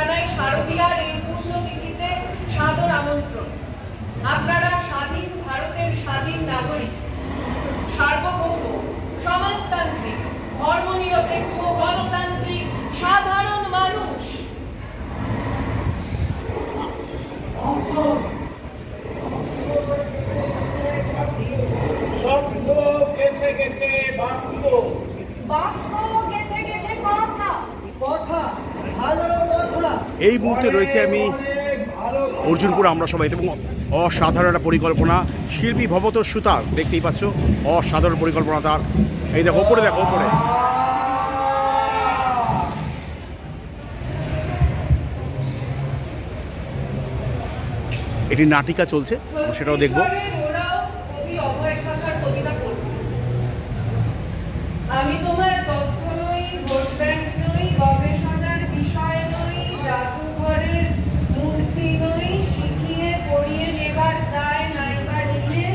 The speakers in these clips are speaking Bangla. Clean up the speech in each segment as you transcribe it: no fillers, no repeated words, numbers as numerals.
জানাই শারদীয়ার এই পূর্ণতিথিতে সাদর আমন্ত্রণ। আপনারা স্বাধীন ভারতের স্বাধীন নাগরিক, সার্বভৌম, সমাজতান্ত্রিক, ধর্মনিরপেক্ষ, গণতান্ত্রিক সাধারণ মানুষ। শব্দ গেথে গেথে বাক্য, বাক্য গেথে গেথে কথা, কথা ভালো কথা। এই মুহূর্তে রয়েছে আমি অর্জুনপুর আমরা সবাই, এবং অসাধারণ একটা পরিকল্পনা। শিল্পী ভবতোষ সুতার, দেখতেই পাচ্ছ অসাধারণ পরিকল্পনা তার। এই দেখো ওপরে, দেখো ওপরে। এটি নাটিকা চলছে, সেটাও দেখবো। আমি তোমার তথ্য নই, ভোট ব্যাংক নই, গবেষণার বিষয় নই, জাদুঘরের মূর্তি নই, শিখিয়ে পড়িয়ে নেবার দায় নাইবা নিয়ে,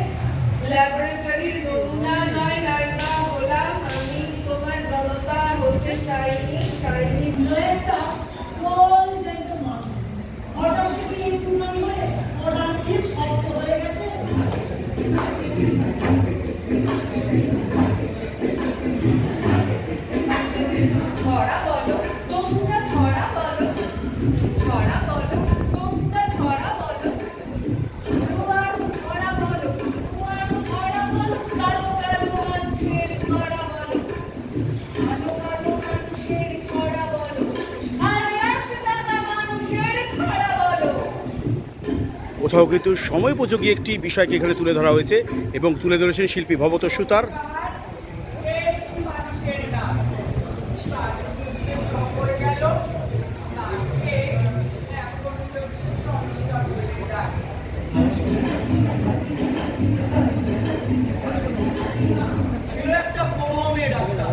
ল্যাবরেটরির নমুনা নয় নাইবা গোলাম। আমি তোমার জনতা হচ্ছে চাইনি, চাইনি একটা চল জেন্টলম্যান হঠাৎ কি একটু না হয়ে হঠাৎ কি শব্দ হয়ে গেছে। ছড়া বলো, তোমরা ছড়া বলো, ছড়া বলো, তোমরা ছড়া বলো, পুরোনো ছড়া বলো, পুরোনো ছড়া বলো, কালো কালো মানুষের ছড়া বলো, কালো কালো মানুষের ছড়া বলো, আর এক জায়গা মানুষের ছড়া বলো। কোথাও কিন্তু সময়োপযোগী একটি বিষয়কে এখানে তুলে ধরা হয়েছে, এবং তুলে ধরেছেন শিল্পী ভবতোষ সুতার।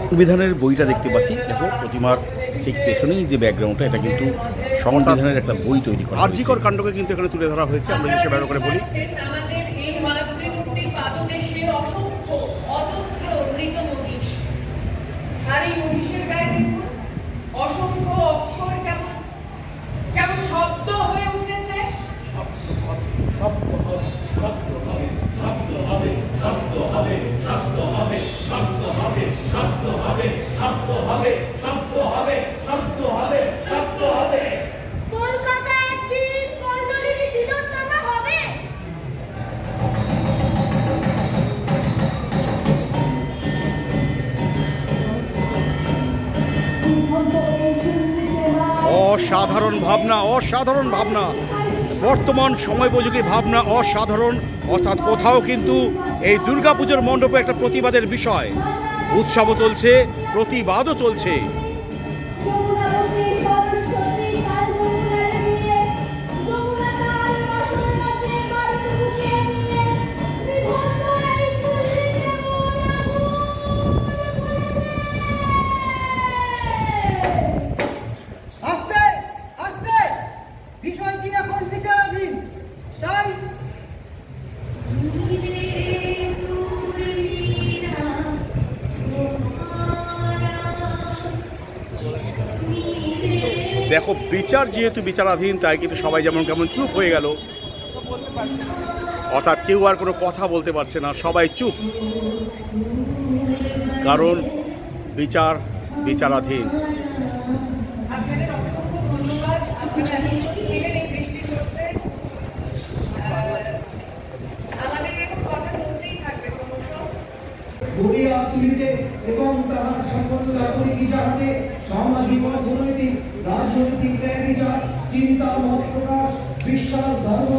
সংবিধানের বইটা দেখতে পাচ্ছি, দেখো প্রতিমার ঠিক পেছনেই যে ব্যাকগ্রাউন্ডটা, এটা কিন্তু সংবিধানের একটা বই তৈরি করা। আরজিকর কাণ্ডকে কিন্তু এখানে তুলে ধরা হয়েছে। আমরা যে সেভাবে করে বলি, আমাদের এই মাতৃমূর্তির পাদদেশে অসংখ্য অজস্র মৃত মহিষ, আর এই মহিষের গায়ে দেখুন অসংখ্য অক্ষর কেমন কেমন শব্দ হয়ে উঠেছে। শব্দ হবে, শব্দ হবে, শব্দ হবে, শব্দ হবে, শব্দ হবে, শব্দ হবে, শব্দ হবে, শব্দ হবে, শব্দ হবে, শব্দ হবে, শব্দ হবে। কলকাতা একদিন কল্লোলিনী তিলোত্তমা হবে। অসাধারণ ভাবনা, অসাধারণ ভাবনা, বর্তমান সময়োপযোগী ভাবনা, অসাধারণ। অর্থাৎ কোথাও কিন্তু এই দুর্গাপুজোর মণ্ডপে একটা প্রতিবাদের বিষয়, উৎসবও চলছে, প্রতিবাদও চলছে। আস্তে আস্তে, বিষয়টি এখন বিচারাধীন, তাই দেখো বিচার যেহেতু বিচারাধীন, তাই কিন্তু সবাই যেমন কেমন চুপ হয়ে গেল। অর্থাৎ কেউ আর কোনো কথা বলতে পারছে না, সবাই চুপ, কারণ বিচার বিচারাধীন। আপনাদের অসংখ্য ধন্যবাদ। আপনারা ছিলেন এই বৃষ্টির মধ্যে। আমাদের এরকম কথা চলতেই থাকবে ক্রমশ। গড়িয়া তুলিতে এবং তাহার সম্পন্ন নাগরিক যাহাতে সামাজিক অর্থনৈতিক রাজনৈতিক ন্যায় বিচার, চিন্তা, মত প্রকাশ, বিশ্বাস, ধর্ম,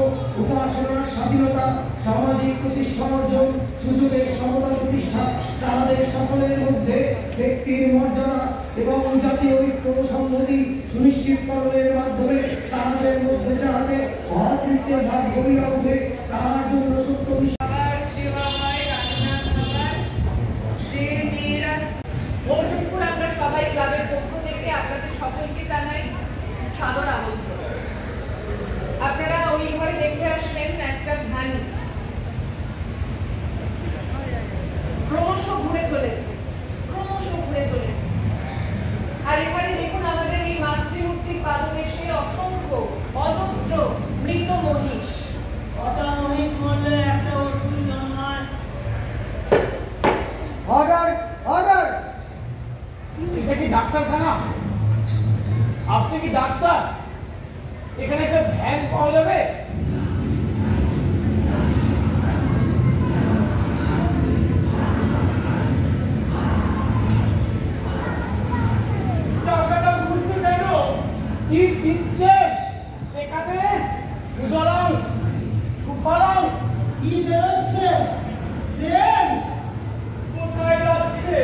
উপাসনার স্বাধীনতা, সামাজিক প্রতিষ্ঠা অর্জন, সুযোগের সমতা প্রতিষ্ঠা, তাহাদের সকলের মধ্যে ব্যক্তির মর্যাদা এবং জাতীয় ঐক্য সংহতি সুনিশ্চিতকরণের মাধ্যমে তাহাদের মধ্যে যাহাতে ভাতৃত্বের ভাব গড়িয়া ওঠে, তাহার জন্য সত্য খাবার দেওয়া হয়, রান্না খাবার, যে মেয়েরা অর্জুনপুর আমরা সবাই ক্লাবের পক্ষ থেকে আপনাদের সকলকে জানাই সাদর আমন্ত্রণ। আপনারা ওই ঘরে দেখে আসলেন একটা ধানি ক্রমশ ঘুরে চলেছে, ক্রমশ ঘুরে চলেছে। আর এখানে দেখুন আমাদের এই মাতৃমূর্তির পাদদেশে কি বেরোচ্ছে দেন কোথায় যাচ্ছে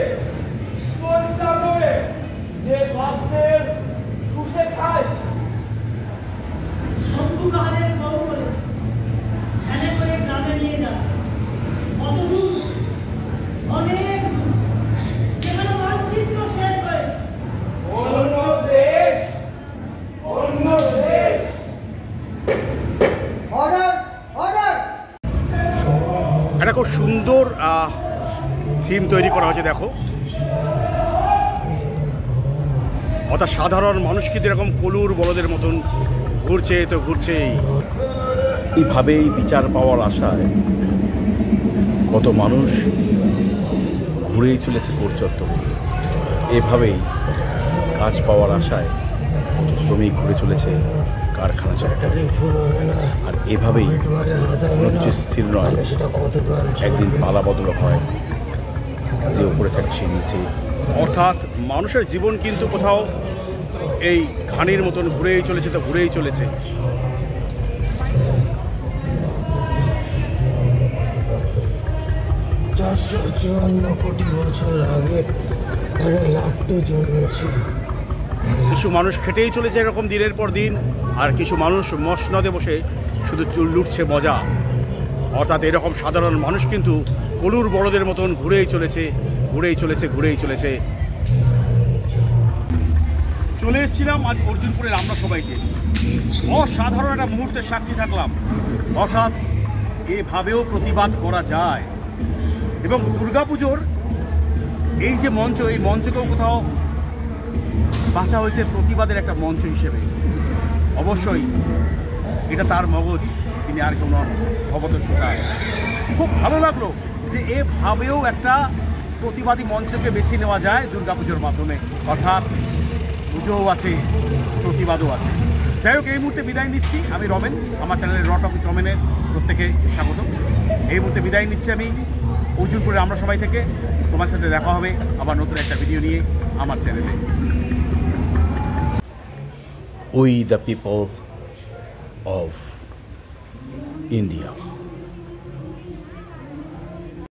কোন সাগরে যে সাধ্যের শুষে খায় শম্ভু কাহারের বউ বলেছে ভ্যানে করে গ্রামে নিয়ে যান কত দূর অনেক দূর যেখানে মানচিত্র শেষ হয়েছে অন্য দেশ অন্য দেশ একটা খুব সুন্দর থিম তৈরি করা হয়েছে দেখো, অর্থাৎ সাধারণ মানুষ কিন্তু এরকম কলুর বলদের মতন ঘুরছে তো ঘুরছেই। এইভাবেই বিচার পাওয়ার আশায় কত মানুষ ঘুরেই চলেছে কোরচত্বরে, এভাবেই কাজ পাওয়ার আশায় কত শ্রমিক ঘুরে চলেছে কারখানা চত্বরে। আর এভাবেই কোনো কিছু স্থির নয়, একদিন পালা বদল হয়, যে উপরে থাকে সে নিচে। অর্থাৎ মানুষের জীবন কিন্তু কোথাও এই ঘানির মতন ঘুরেই চলেছে তো ঘুরেই চলেছে। কিছু মানুষ খেটেই চলেছে এরকম দিনের পর দিন, আর কিছু মানুষ মসনদে বসে শুধু চুল লুটছে মজা। অর্থাৎ এরকম সাধারণ মানুষ কিন্তু কলুর বড়দের মতন ঘুরেই চলেছে ঘুরেই চলেছে ঘুরেই চলেছে। চলে এসেছিলাম আজ অর্জুনপুরের আমরা সবাইকে, অসাধারণ একটা মুহূর্তের সাক্ষী থাকলাম। অর্থাৎ এভাবেও প্রতিবাদ করা যায়, এবং দুর্গাপুজোর এই যে মঞ্চ, এই মঞ্চকেও কোথাও বাছা হয়েছে প্রতিবাদের একটা মঞ্চ হিসেবে। অবশ্যই এটা তার মগজ, তিনি আর কেউ নন, অবতস্যকার। খুব ভালো লাগলো যে এভাবেও একটা প্রতিবাদী মঞ্চকে বেছে নেওয়া যায় দুর্গাপুজোর মাধ্যমে। অর্থাৎ পুজোও আছে, প্রতিবাদও আছে। যাই হোক, এই মুহূর্তে বিদায় নিচ্ছি আমি রমেন, আমার চ্যানেলের র টক উইথ রমেনের প্রত্যেকে স্বাগত। এই মুহূর্তে বিদায় নিচ্ছি আমি অর্জুনপুরে আমরা সবাই থেকে। তোমার সাথে দেখা হবে আবার নতুন একটা ভিডিও নিয়ে আমার চ্যানেলে। We the people of India.